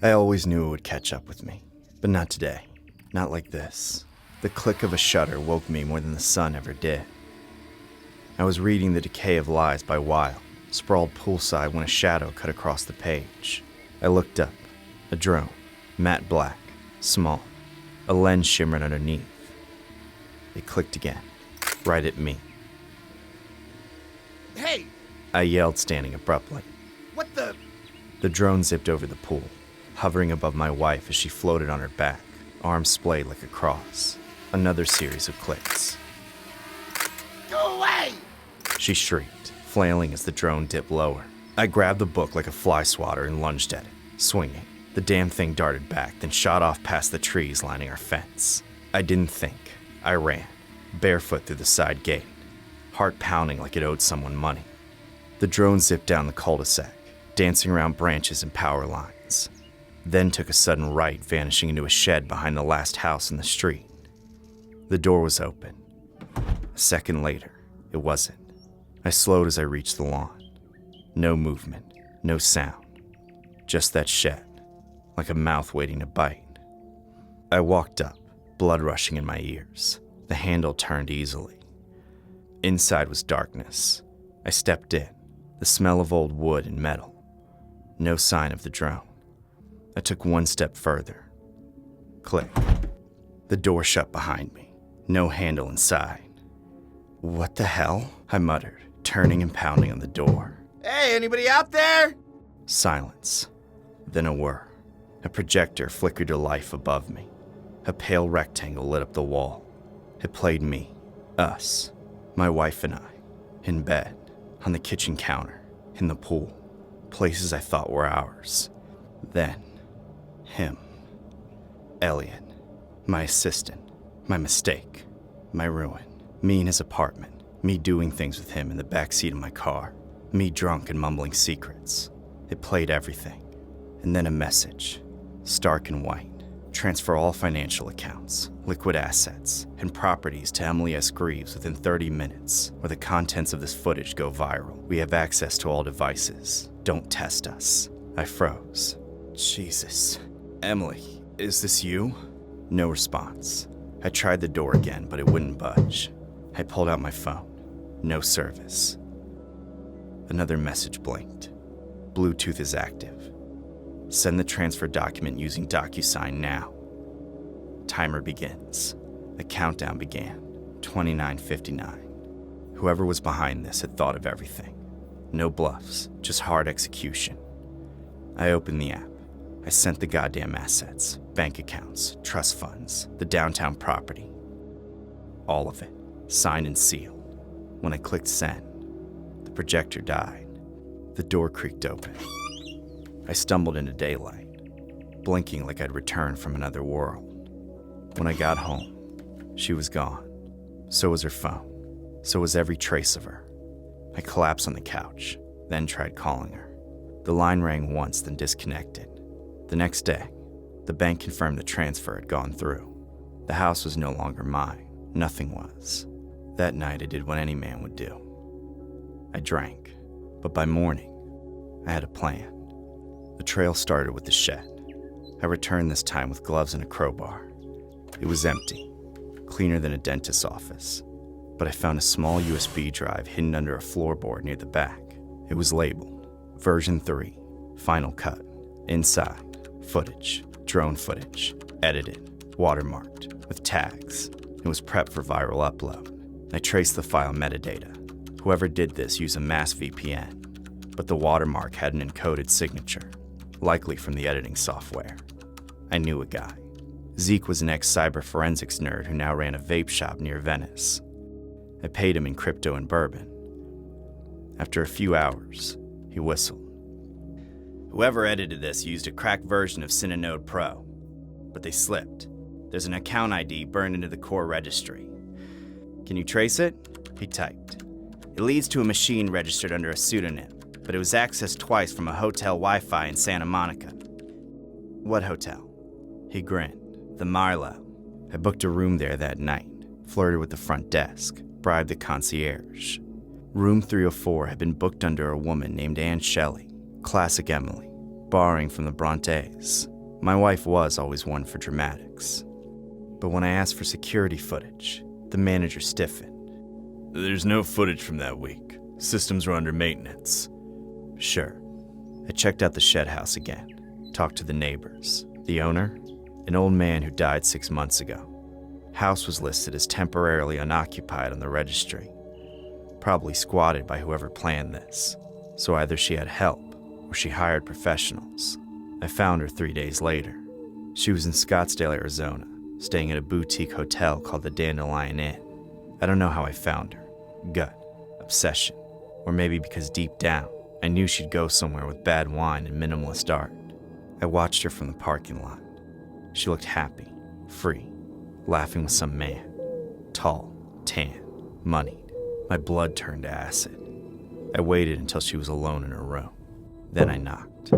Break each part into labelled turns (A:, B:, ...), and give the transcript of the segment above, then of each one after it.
A: I always knew it would catch up with me, but not today. Not like this. The click of a shutter woke me more than the sun ever did. I was reading The Decay of Lies by Weil, sprawled poolside when a shadow cut across the page. I looked up. A drone, matte black, small. A lens shimmered underneath. It clicked again, right at me.
B: Hey!
A: I yelled, standing abruptly.
B: What the?
A: The drone zipped over the pool, hovering above my wife as she floated on her back, arms splayed like a cross. Another series of clicks.
B: Go away!
A: She shrieked, flailing as the drone dipped lower. I grabbed the book like a fly swatter and lunged at it, swinging. The damn thing darted back, then shot off past the trees lining our fence. I didn't think. I ran, barefoot through the side gate, heart pounding like it owed someone money. The drone zipped down the cul-de-sac, dancing around branches and power lines, then took a sudden right, vanishing into a shed behind the last house in the street. The door was open. A second later, it wasn't. I slowed as I reached the lawn. No movement, no sound, just that shed, like a mouth waiting to bite. I walked up, blood rushing in my ears. The handle turned easily. Inside was darkness. I stepped in, the smell of old wood and metal. No sign of the drone. I took one step further. Click. The door shut behind me. No handle inside. What the hell? I muttered, turning and pounding on the door.
B: Hey, anybody out there?
A: Silence. Then a whir. A projector flickered to life above me. A pale rectangle lit up the wall. It played me, us, my wife and I, in bed, on the kitchen counter, in the pool, places I thought were ours. Then, him, Elliot, my assistant, my mistake, my ruin, me in his apartment, me doing things with him in the backseat of my car, me drunk and mumbling secrets. It played everything. And then a message, stark and white. Transfer all financial accounts, liquid assets, and properties to Emily S. Greaves within 30 minutes, or the contents of this footage go viral. We have access to all devices. Don't test us. I froze. Jesus. Emily, is this you? No response. I tried the door again, but it wouldn't budge. I pulled out my phone. No service. Another message blinked. Bluetooth is active. Send the transfer document using DocuSign now. Timer begins. The countdown began. 29:59. Whoever was behind this had thought of everything. No bluffs, just hard execution. I opened the app. I sent the goddamn assets, bank accounts, trust funds, the downtown property. All of it, signed and sealed. When I clicked send, the projector died. The door creaked open. I stumbled into daylight, blinking like I'd returned from another world. When I got home, she was gone. So was her phone. So was every trace of her. I collapsed on the couch, then tried calling her. The line rang once, then disconnected. The next day, the bank confirmed the transfer had gone through. The house was no longer mine. Nothing was. That night, I did what any man would do. I drank, but by morning, I had a plan. The trail started with the shed. I returned this time with gloves and a crowbar. It was empty, cleaner than a dentist's office, but I found a small USB drive hidden under a floorboard near the back. It was labeled Version 3, Final Cut. Inside, footage, drone footage, edited, watermarked, with tags. It was prepped for viral upload. I traced the file metadata. Whoever did this used a mass VPN, but the watermark had an encoded signature, likely from the editing software. I knew a guy. Zeke was an ex-cyber forensics nerd who now ran a vape shop near Venice. I paid him in crypto and bourbon. After a few hours, he whistled. Whoever edited this used a cracked version of Cinenode Pro, but they slipped. There's an account ID burned into the core registry. Can you trace it? He typed. It leads to a machine registered under a pseudonym, but it was accessed twice from a hotel Wi-Fi in Santa Monica. What hotel? He grinned. The Marlowe. I booked a room there that night, flirted with the front desk, bribed the concierge. Room 304 had been booked under a woman named Anne Shelley, classic Emily. borrowing from the Brontes. My wife was always one for dramatics. But when I asked for security footage, the manager stiffened. There's no footage from that week. Systems are under maintenance. Sure. I checked out the shed house again, talked to the neighbors. The owner? An old man who died 6 months ago. House was listed as temporarily unoccupied on the registry. Probably squatted by whoever planned this. So either she had help, or she hired professionals. I found her 3 days later. She was in Scottsdale, Arizona, staying at a boutique hotel called the Dandelion Inn. I don't know how I found her. Gut, obsession, or maybe because deep down, I knew she'd go somewhere with bad wine and minimalist art. I watched her from the parking lot. She looked happy, free, laughing with some man. Tall, tan, moneyed. My blood turned to acid. I waited until she was alone in her room. Then I knocked.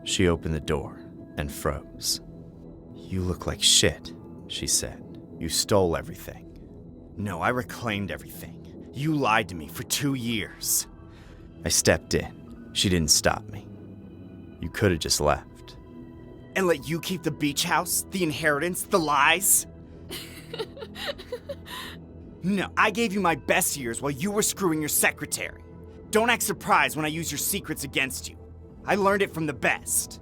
A: She opened the door and froze. You look like shit, she said. You stole everything. No, I reclaimed everything. You lied to me for 2 years. I stepped in. She didn't stop me. You could have just left.
B: And let you keep the beach house, the inheritance, the lies? No, I gave you my best years while you were screwing your secretary. Don't act surprised when I use your secrets against you. I learned it from the best.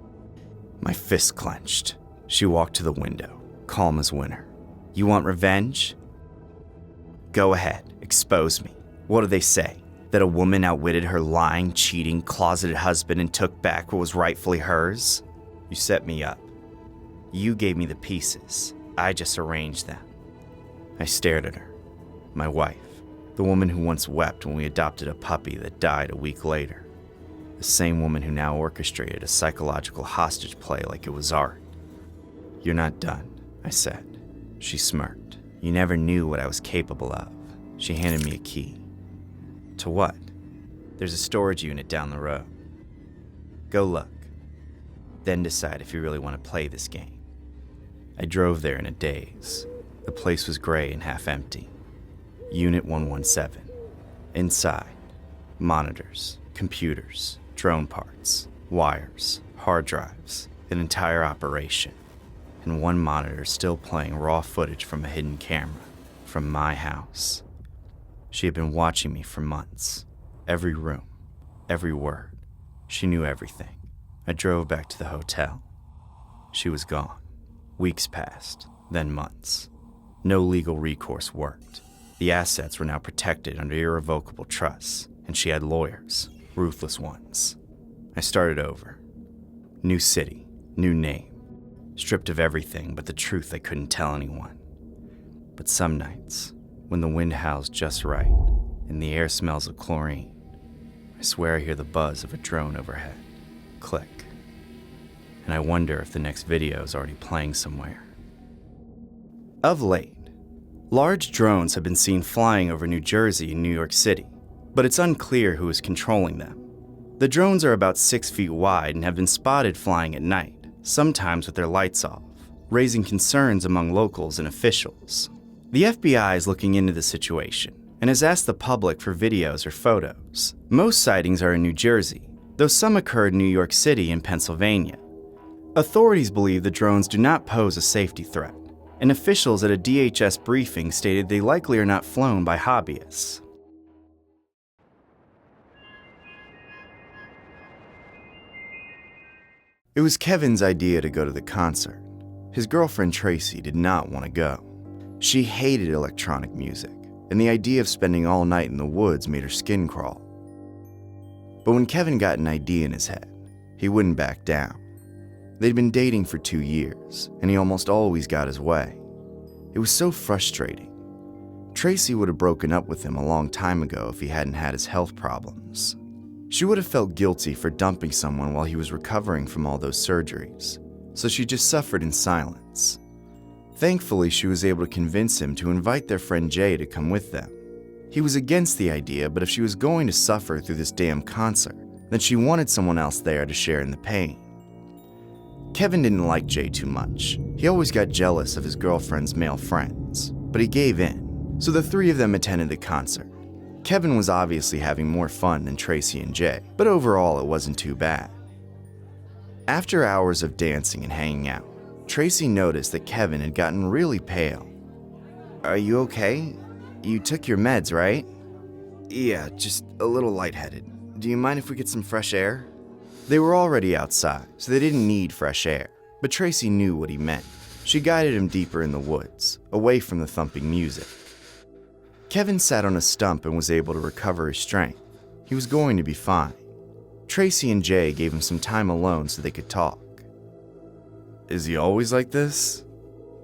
A: My fist clenched. She walked to the window, calm as winter. You want revenge? Go ahead, expose me. What do they say? That a woman outwitted her lying, cheating, closeted husband and took back what was rightfully hers? You set me up. You gave me the pieces. I just arranged them. I stared at her. My wife, the woman who once wept when we adopted a puppy that died a week later. The same woman who now orchestrated a psychological hostage play like it was art. You're not done, I said. She smirked. You never knew what I was capable of. She handed me a key. To what? There's a storage unit down the road. Go look. Then decide if you really want to play this game. I drove there in a daze. The place was gray and half empty. Unit 117. Inside, monitors, computers, drone parts, wires, hard drives, an entire operation. And one monitor still playing raw footage from a hidden camera, from my house. She had been watching me for months. Every room, every word. She knew everything. I drove back to the hotel. She was gone. Weeks passed, then months. No legal recourse worked. The assets were now protected under irrevocable trusts, and she had lawyers, ruthless ones. I started over. New city, new name. Stripped of everything but the truth I couldn't tell anyone. But some nights, when the wind howls just right, and the air smells of chlorine, I swear I hear the buzz of a drone overhead. Click. And I wonder if the next video is already playing somewhere. Of late, large drones have been seen flying over New Jersey and New York City, but it's unclear who is controlling them. The drones are about 6 feet wide and have been spotted flying at night, sometimes with their lights off, raising concerns among locals and officials. The FBI is looking into the situation and has asked the public for videos or photos. Most sightings are in New Jersey, though some occurred in New York City and Pennsylvania. Authorities believe the drones do not pose a safety threat, and officials at a DHS briefing stated they likely are not flown by hobbyists. It was Kevin's idea to go to the concert. His girlfriend Tracy did not want to go. She hated electronic music, and the idea of spending all night in the woods made her skin crawl. But when Kevin got an idea in his head, he wouldn't back down. They'd been dating for 2 years, and he almost always got his way. It was so frustrating. Tracy would have broken up with him a long time ago if he hadn't had his health problems. She would have felt guilty for dumping someone while he was recovering from all those surgeries, so she just suffered in silence. Thankfully, she was able to convince him to invite their friend Jay to come with them. He was against the idea, but if she was going to suffer through this damn concert, then she wanted someone else there to share in the pain. Kevin didn't like Jay too much. He always got jealous of his girlfriend's male friends, but he gave in, so the three of them attended the concert. Kevin was obviously having more fun than Tracy and Jay, but overall it wasn't too bad. After hours of dancing and hanging out, Tracy noticed that Kevin had gotten really pale. "Are you okay? You took your meds, right?" "Yeah, just a little lightheaded. Do you mind if we get some fresh air?" They were already outside, so they didn't need fresh air, but Tracy knew what he meant. She guided him deeper in the woods, away from the thumping music. Kevin sat on a stump and was able to recover his strength. He was going to be fine. Tracy and Jay gave him some time alone so they could talk. "Is he always like this?"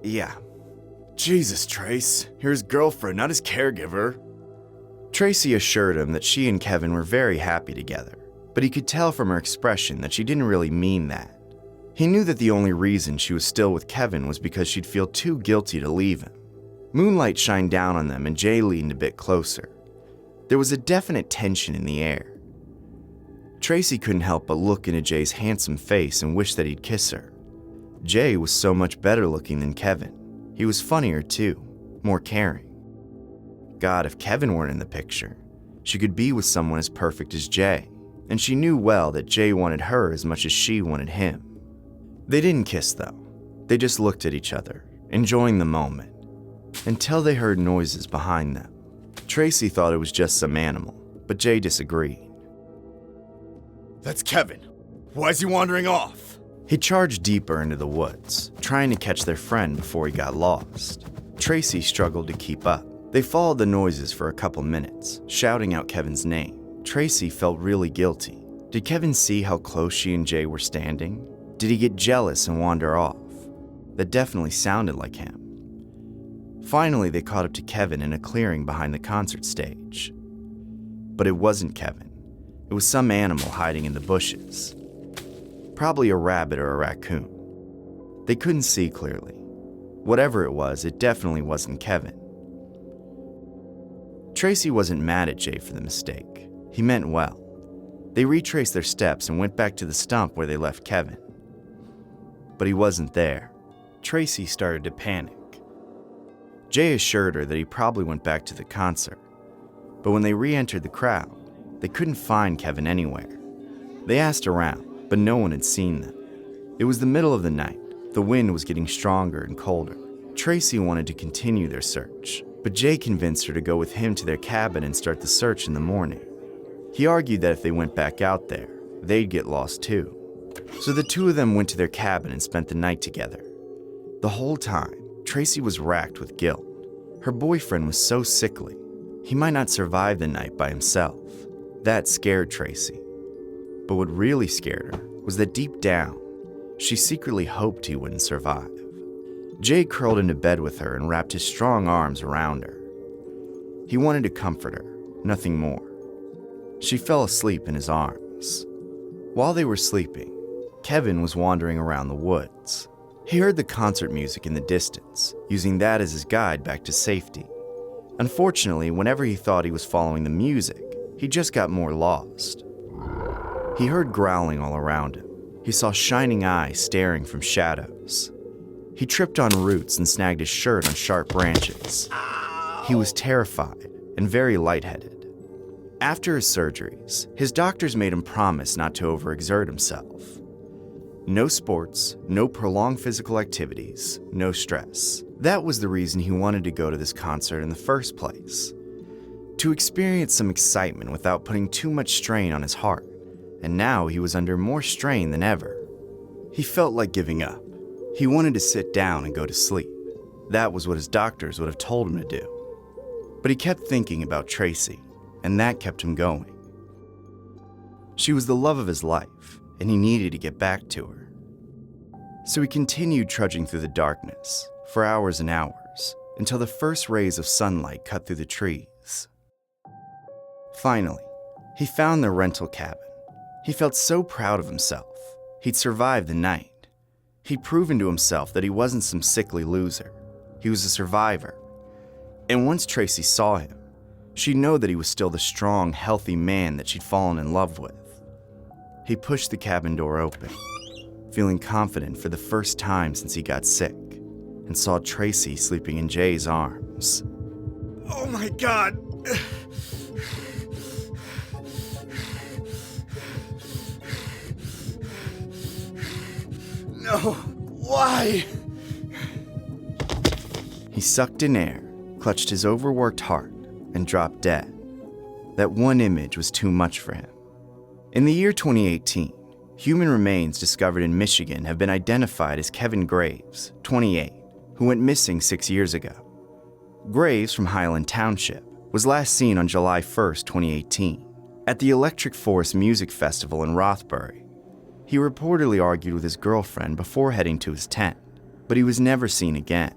A: "Yeah." "Jesus, Trace, you're his girlfriend, not his caregiver." Tracy assured him that she and Kevin were very happy together, but he could tell from her expression that she didn't really mean that. He knew that the only reason she was still with Kevin was because she'd feel too guilty to leave him. Moonlight shined down on them and Jay leaned a bit closer. There was a definite tension in the air. Tracy couldn't help but look into Jay's handsome face and wish that he'd kiss her. Jay was so much better looking than Kevin. He was funnier too, more caring. God, if Kevin weren't in the picture, she could be with someone as perfect as Jay, and she knew well that Jay wanted her as much as she wanted him. They didn't kiss though. They just looked at each other, enjoying the moment, until they heard noises behind them. Tracy thought it was just some animal, but Jay disagreed.
B: "That's Kevin. Why is he wandering off?"
A: He charged deeper into the woods, trying to catch their friend before he got lost. Tracy struggled to keep up. They followed the noises for a couple minutes, shouting out Kevin's name. Tracy felt really guilty. Did Kevin see how close she and Jay were standing? Did he get jealous and wander off? That definitely sounded like him. Finally, they caught up to Kevin in a clearing behind the concert stage. But it wasn't Kevin. It was some animal hiding in the bushes. Probably a rabbit or a raccoon. They couldn't see clearly. Whatever it was, it definitely wasn't Kevin. Tracy wasn't mad at Jay for the mistake. He meant well. They retraced their steps and went back to the stump where they left Kevin. But he wasn't there. Tracy started to panic. Jay assured her that he probably went back to the concert. But when they re-entered the crowd, they couldn't find Kevin anywhere. They asked around, but no one had seen them. It was the middle of the night. The wind was getting stronger and colder. Tracy wanted to continue their search, but Jay convinced her to go with him to their cabin and start the search in the morning. He argued that if they went back out there, they'd get lost too. So the two of them went to their cabin and spent the night together. The whole time, Tracy was racked with guilt. Her boyfriend was so sickly. He might not survive the night by himself. That scared Tracy. But what really scared her was that deep down, she secretly hoped he wouldn't survive. Jay curled into bed with her and wrapped his strong arms around her. He wanted to comfort her, nothing more. She fell asleep in his arms. While they were sleeping, Kevin was wandering around the woods. He heard the concert music in the distance, using that as his guide back to safety. Unfortunately, whenever he thought he was following the music, he just got more lost. He heard growling all around him. He saw shining eyes staring from shadows. He tripped on roots and snagged his shirt on sharp branches. He was terrified and very lightheaded. After his surgeries, his doctors made him promise not to overexert himself. No sports, no prolonged physical activities, no stress. That was the reason he wanted to go to this concert in the first place. To experience some excitement without putting too much strain on his heart. And now he was under more strain than ever. He felt like giving up. He wanted to sit down and go to sleep. That was what his doctors would have told him to do. But he kept thinking about Tracy, and that kept him going. She was the love of his life, and he needed to get back to her. So he continued trudging through the darkness for hours and hours, until the first rays of sunlight cut through the trees. Finally, he found their rental cabin. He felt so proud of himself. He'd survived the night. He'd proven to himself that he wasn't some sickly loser. He was a survivor. And once Tracy saw him, she'd know that he was still the strong, healthy man that she'd fallen in love with. He pushed the cabin door open, feeling confident for the first time since he got sick, and saw Tracy sleeping in Jay's arms.
B: Oh my God! No, why?
A: He sucked in air, clutched his overworked heart, and dropped dead. That one image was too much for him. In the year 2018, human remains discovered in Michigan have been identified as Kevin Graves, 28, who went missing 6 years ago. Graves from Highland Township was last seen on July 1st, 2018, at the Electric Forest Music Festival in Rothbury. He reportedly argued with his girlfriend before heading to his tent, but he was never seen again.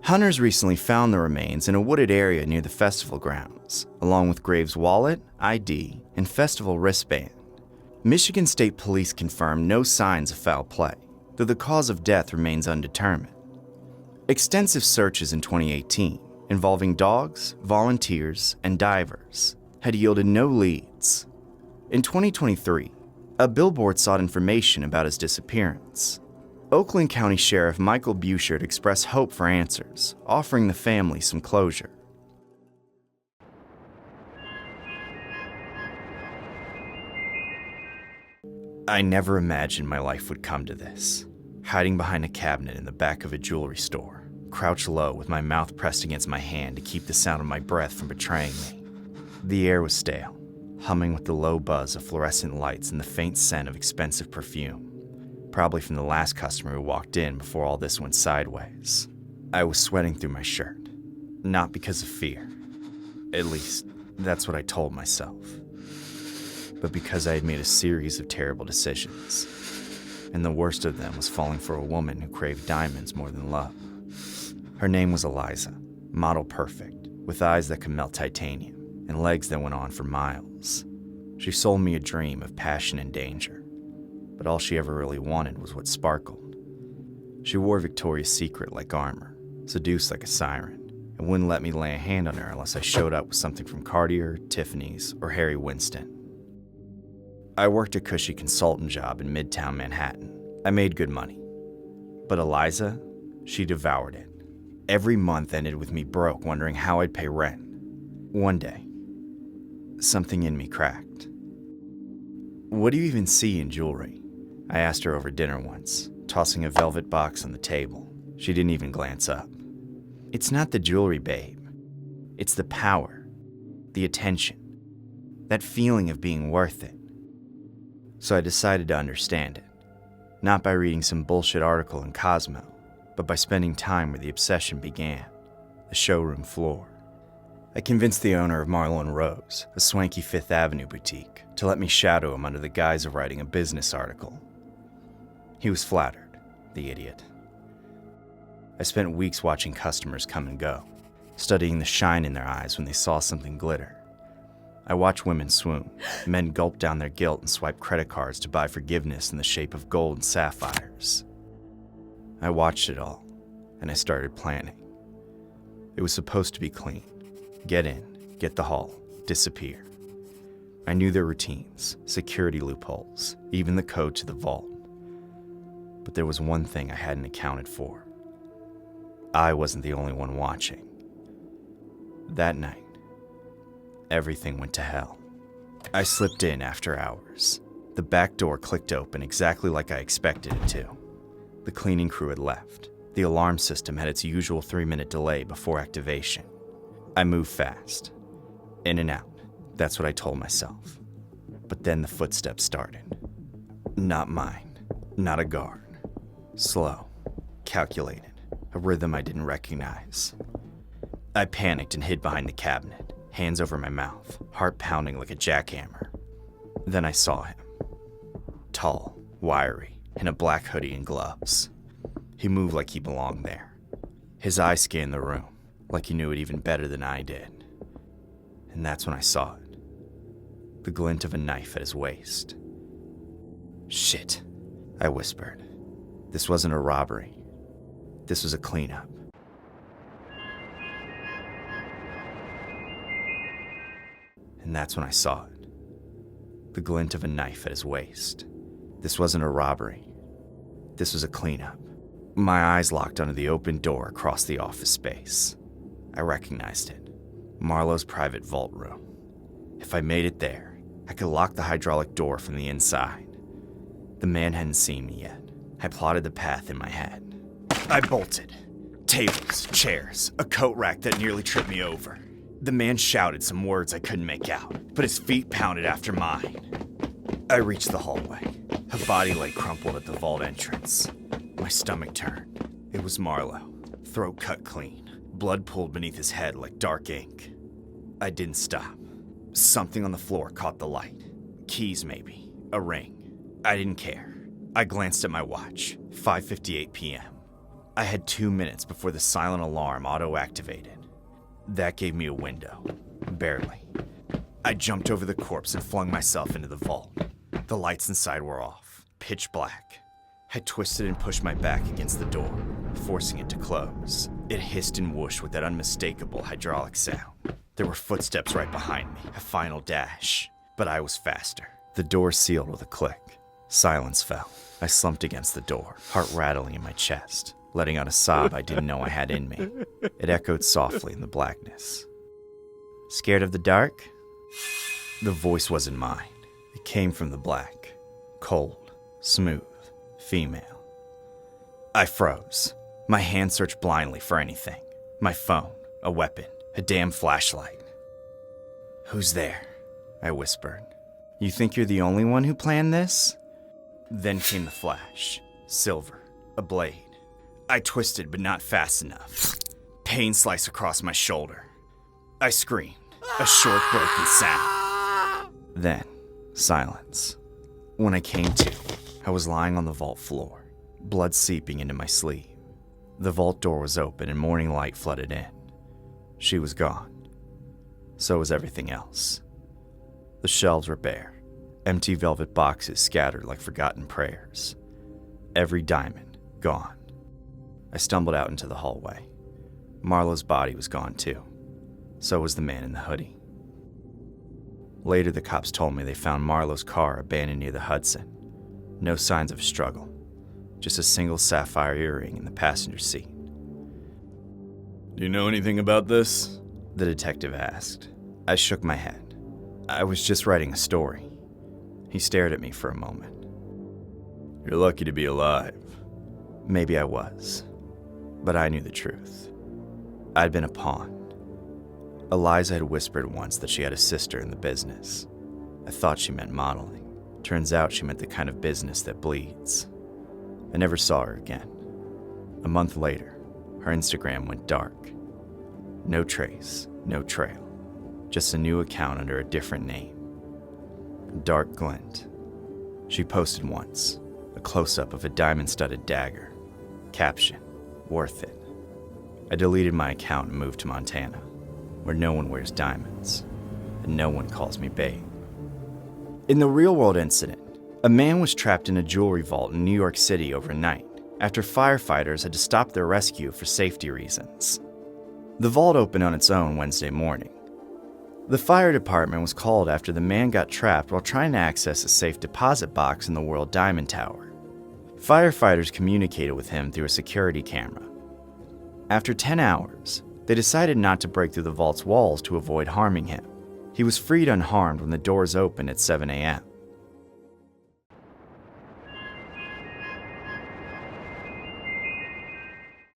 A: Hunters recently found the remains in a wooded area near the festival grounds, along with Graves' wallet, ID, and festival wristband. Michigan State Police confirmed no signs of foul play, though the cause of death remains undetermined. Extensive searches in 2018, involving dogs, volunteers, and divers, had yielded no leads. In 2023, a billboard sought information about his disappearance. Oakland County Sheriff Michael Buchert expressed hope for answers, offering the family some closure. I never imagined my life would come to this. Hiding behind a cabinet in the back of a jewelry store, crouched low with my mouth pressed against my hand to keep the sound of my breath from betraying me. The air was stale, humming with the low buzz of fluorescent lights and the faint scent of expensive perfume. Probably from the last customer who walked in before all this went sideways. I was sweating through my shirt, not because of fear. At least, that's what I told myself. But because I had made a series of terrible decisions, and the worst of them was falling for a woman who craved diamonds more than love. Her name was Eliza, model perfect, with eyes that could melt titanium, and legs that went on for miles. She sold me a dream of passion and danger. But all she ever really wanted was what sparkled. She wore Victoria's Secret like armor, seduced like a siren, and wouldn't let me lay a hand on her unless I showed up with something from Cartier, Tiffany's, or Harry Winston. I worked a cushy consultant job in Midtown Manhattan. I made good money. But Eliza, she devoured it. Every month ended with me broke, wondering how I'd pay rent. One day, something in me cracked. "What do you even see in jewelry?" I asked her over dinner once, tossing a velvet box on the table. She didn't even glance up. "It's not the jewelry, babe. It's the power, the attention, that feeling of being worth it." So I decided to understand it, not by reading some bullshit article in Cosmo, but by spending time where the obsession began, the showroom floor. I convinced the owner of Marlowe & Rose, a swanky Fifth Avenue boutique, to let me shadow him under the guise of writing a business article. He was flattered, the idiot. I spent weeks watching customers come and go, studying the shine in their eyes when they saw something glitter. I watched women swoon, men gulp down their guilt and swipe credit cards to buy forgiveness in the shape of gold and sapphires. I watched it all, and I started planning. It was supposed to be clean. Get in, get the haul, disappear. I knew their routines, security loopholes, even the code to the vault. But there was one thing I hadn't accounted for. I wasn't the only one watching. That night, everything went to hell. I slipped in after hours. The back door clicked open exactly like I expected it to. The cleaning crew had left. The alarm system had its usual 3-minute delay before activation. I moved fast. In and out. That's what I told myself. But then the footsteps started. Not mine. Not a guard. Slow. Calculated. A rhythm I didn't recognize. I panicked and hid behind the cabinet, hands over my mouth, heart pounding like a jackhammer. Then I saw him. Tall, wiry, in a black hoodie and gloves. He moved like he belonged there. His eyes scanned the room, like he knew it even better than I did. And that's when I saw it. The glint of a knife at his waist. "Shit," I whispered. This wasn't a robbery. This was a cleanup. And that's when I saw it. The glint of a knife at his waist. This wasn't a robbery. This was a cleanup. My eyes locked onto the open door across the office space. I recognized it. Marlowe's private vault room. If I made it there, I could lock the hydraulic door from the inside. The man hadn't seen me yet. I plotted the path in my head. I bolted. Tables, chairs, a coat rack that nearly tripped me over. The man shouted some words I couldn't make out, but his feet pounded after mine. I reached the hallway. A body lay crumpled at the vault entrance. My stomach turned. It was Marlowe, throat cut clean, blood pooled beneath his head like dark ink. I didn't stop. Something on the floor caught the light. Keys, maybe. A ring. I didn't care. I glanced at my watch. 5:58 p.m. I had 2 minutes before the silent alarm auto-activated. That gave me a window. Barely. I jumped over the corpse and flung myself into the vault. The lights inside were off. Pitch black. I twisted and pushed my back against the door, forcing it to close. It hissed and whooshed with that unmistakable hydraulic sound. There were footsteps right behind me, a final dash. But I was faster. The door sealed with a click. Silence fell. I slumped against the door, heart rattling in my chest, letting out a sob I didn't know I had in me. It echoed softly in the blackness. Scared of the dark? The voice wasn't mine. It came from the black. Cold, smooth, female. I froze. My hand searched blindly for anything. My phone, a weapon, a damn flashlight. Who's there? I whispered. You think you're the only one who planned this? Then came the flash. Silver. A blade. I twisted, but not fast enough. Pain sliced across my shoulder. I screamed. A short, broken sound. Then, silence. When I came to, I was lying on the vault floor, blood seeping into my sleeve. The vault door was open and morning light flooded in. She was gone. So was everything else. The shelves were bare, empty velvet boxes scattered like forgotten prayers. Every diamond gone. I stumbled out into the hallway. Marlowe's body was gone too. So was the man in the hoodie. Later, the cops told me they found Marlowe's car abandoned near the Hudson. No signs of a struggle, just a single sapphire earring in the passenger seat. Do you know anything about this? The detective asked. I shook my head. I was just writing a story. He stared at me for a moment. You're lucky to be alive. Maybe I was, but I knew the truth. I'd been a pawn. Eliza had whispered once that she had a sister in the business. I thought she meant modeling. Turns out she meant the kind of business that bleeds. I never saw her again. A month later, her Instagram went dark. No trace, no trail. Just a new account under a different name. Dark glint. She posted once, a close-up of a diamond-studded dagger. Caption, worth it. I deleted my account and moved to Montana, where no one wears diamonds, and no one calls me babe. In the real-world incident, a man was trapped in a jewelry vault in New York City overnight after firefighters had to stop their rescue for safety reasons. The vault opened on its own Wednesday morning. The fire department was called after the man got trapped while trying to access a safe deposit box in the World Diamond Tower. Firefighters communicated with him through a security camera. After 10 hours, they decided not to break through the vault's walls to avoid harming him. He was freed unharmed when the doors opened at 7 a.m.